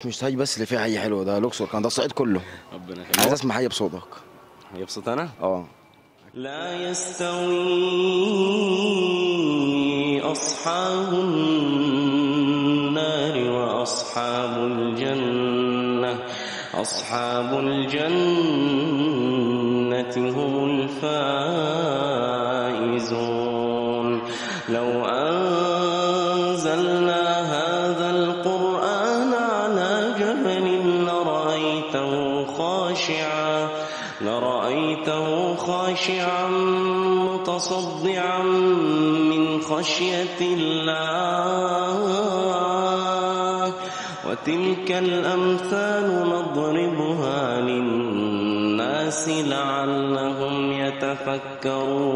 مش تهيج بس اللي فيها حي حلو، ده الاقصر كان ده الصعيد كله. ربنا عايز يخليك. اسمع حي بصوتك. يبسط انا. لا يستوي أصحاب النار وأصحاب الجنة، أصحاب الجنة هم الفائزون. لو أنزلنا هذا القرآن على جبل لرأيته خاشعا متصدعا من خشية الله. وتلك الأمثال نضربها للناس لعلهم يتفكرون.